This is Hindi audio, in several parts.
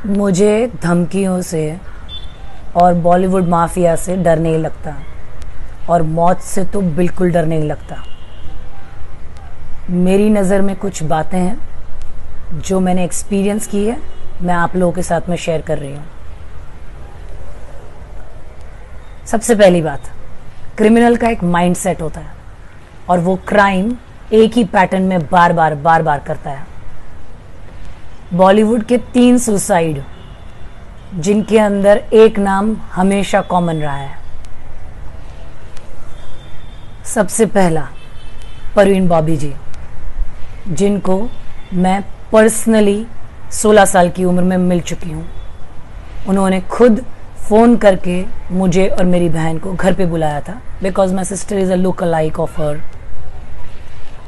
मुझे धमकियों से और बॉलीवुड माफिया से डर नहीं लगता, और मौत से तो बिल्कुल डर नहीं लगता। मेरी नज़र में कुछ बातें हैं जो मैंने एक्सपीरियंस की है, मैं आप लोगों के साथ में शेयर कर रही हूँ। सबसे पहली बात, क्रिमिनल का एक माइंडसेट होता है और वो क्राइम एक ही पैटर्न में बार बार करता है। बॉलीवुड के 3 सुसाइड जिनके अंदर एक नाम हमेशा कॉमन रहा है। सबसे पहला परवीन बॉबी जी, जिनको मैं पर्सनली 16 साल की उम्र में मिल चुकी हूँ। उन्होंने खुद फ़ोन करके मुझे और मेरी बहन को घर पे बुलाया था, because my sister is a look alike of her.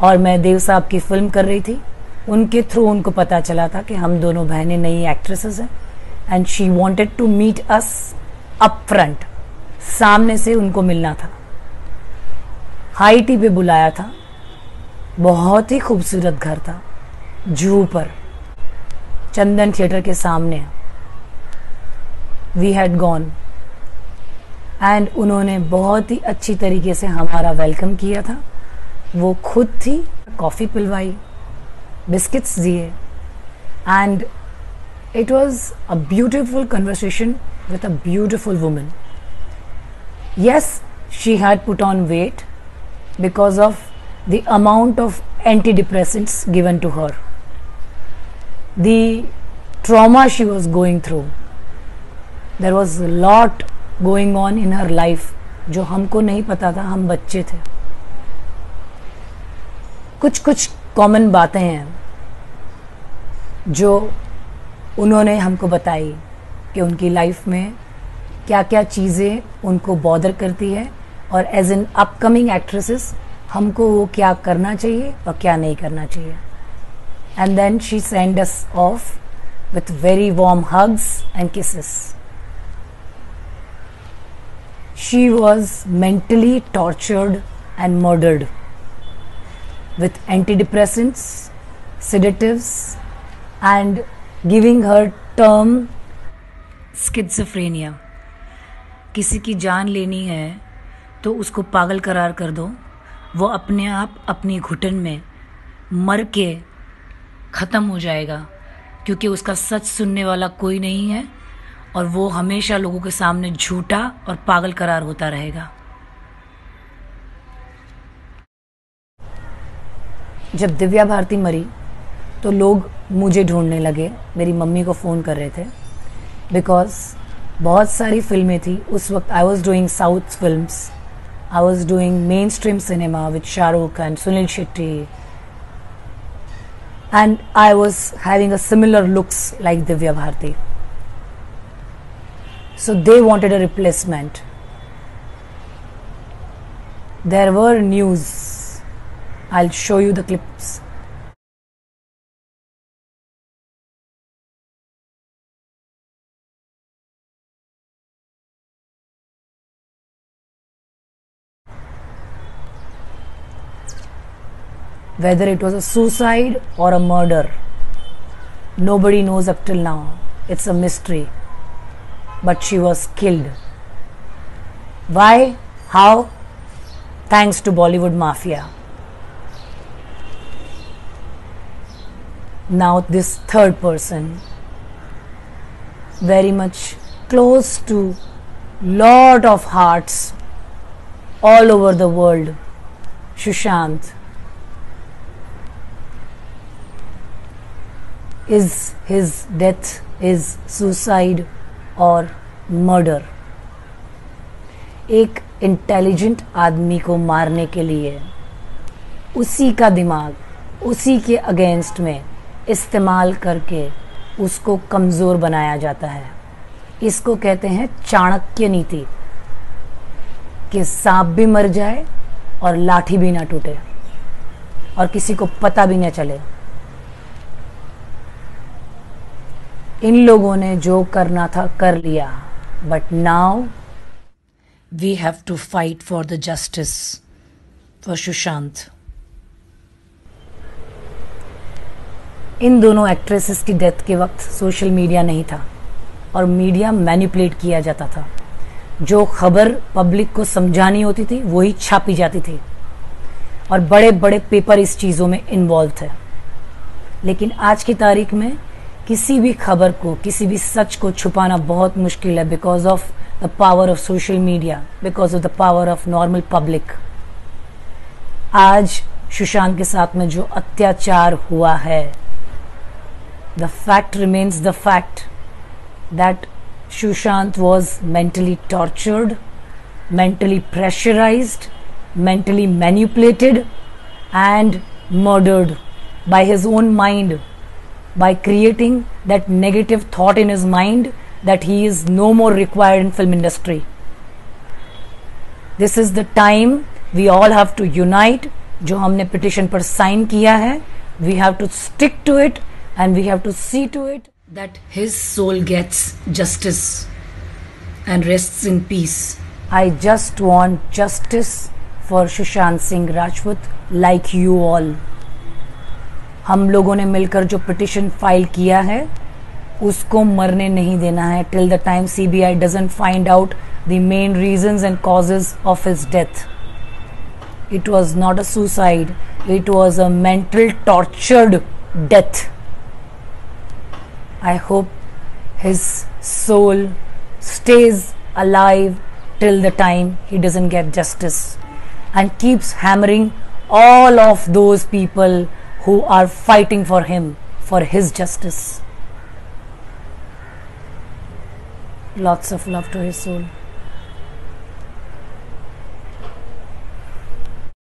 और मैं देव साहब की फिल्म कर रही थी, उनके थ्रू उनको पता चला था कि हम दोनों बहनें नई एक्ट्रेसेस हैं, and she wanted to meet us up front, सामने से उनको मिलना था। हाई टी पे बुलाया था, बहुत ही खूबसूरत घर था, जुहू पर, चंदन थिएटर के सामने। वी हैड गॉन एंड उन्होंने बहुत ही अच्छी तरीके से हमारा वेलकम किया था। वो खुद थी, कॉफ़ी पिलवाई, बिस्किट्स दिए, and it was a beautiful conversation with a beautiful woman. Yes, she had put on weight because of the amount of antidepressants given to her, the trauma she was going through. There was a lot going on in her life जो हमको नहीं पता था, हम बच्चे थे। कुछ कॉमन बातें हैं जो उन्होंने हमको बताई कि उनकी लाइफ में क्या क्या चीज़ें उनको बॉदर करती है, और एज एन अपकमिंग एक्ट्रेसेस हमको वो क्या करना चाहिए और क्या नहीं करना चाहिए। And then she send us off with very warm hugs and kisses. She was mentally tortured and murdered with antidepressants, sedatives, and giving her term schizophrenia। किसी की जान लेनी है तो उसको पागल करार कर दो, वो अपने आप अपनी घुटन में मर के ख़त्म हो जाएगा, क्योंकि उसका सच सुनने वाला कोई नहीं है, और वो हमेशा लोगों के सामने झूठा और पागल करार होता रहेगा। जब दिव्या भारती मरी तो लोग मुझे ढूंढने लगे, मेरी मम्मी को फ़ोन कर रहे थे, बिकॉज बहुत सारी फिल्में थी उस वक्त। I was doing South films, I was doing mainstream cinema with Shahrukh and Suniel Shetty, and I was having a similar looks like Divya Bharti, so they wanted a replacement. There were news. I'll show you the clips. Whether it was a suicide or a murder, nobody knows up till now. It's a mystery. But she was killed. Why? How? Thanks to Bollywood mafia. Now this third person, very much close to lot of hearts all over the world, Sushant, is his death is suicide or murder? एक इंटेलिजेंट आदमी को मारने के लिए उसी का दिमाग उसी के अगेंस्ट में इस्तेमाल करके उसको कमज़ोर बनाया जाता है। इसको कहते हैं चाणक्य नीति, कि सांप भी मर जाए और लाठी भी ना टूटे और किसी को पता भी न चले। इन लोगों ने जो करना था कर लिया, but now we have to fight for the justice for Sushant. इन दोनों एक्ट्रेसेस की डेथ के वक्त सोशल मीडिया नहीं था और मीडिया मैनिपुलेट किया जाता था। जो खबर पब्लिक को समझानी होती थी वही छापी जाती थी और बड़े बड़े पेपर इस चीज़ों में इन्वॉल्व थे। लेकिन आज की तारीख में किसी भी खबर को, किसी भी सच को छुपाना बहुत मुश्किल है, because of the power of social media, because of the power of normal public. आज सुशांत के साथ में जो अत्याचार हुआ है, the fact remains the fact that Sushant was mentally tortured, mentally pressurized, mentally manipulated and murdered by his own mind, by creating that negative thought in his mind that he is no more required in film industry. This is the time we all have to unite. जो हमने petition पर sign किया है, we have to stick to it and we have to see to it that his soul gets justice and rests in peace. I just want justice for Sushant Singh Rajput like you all. हम लोगों ने मिलकर जो पिटिशन फाइल किया है उसको मरने नहीं देना है till the time CBI doesn't find out the main reasons and causes of his death. It was not a suicide, it was a mental tortured death. I hope his soul stays alive till the time he doesn't get justice and keeps hammering all of those people who are fighting for him, for his justice. Lots of love to his soul.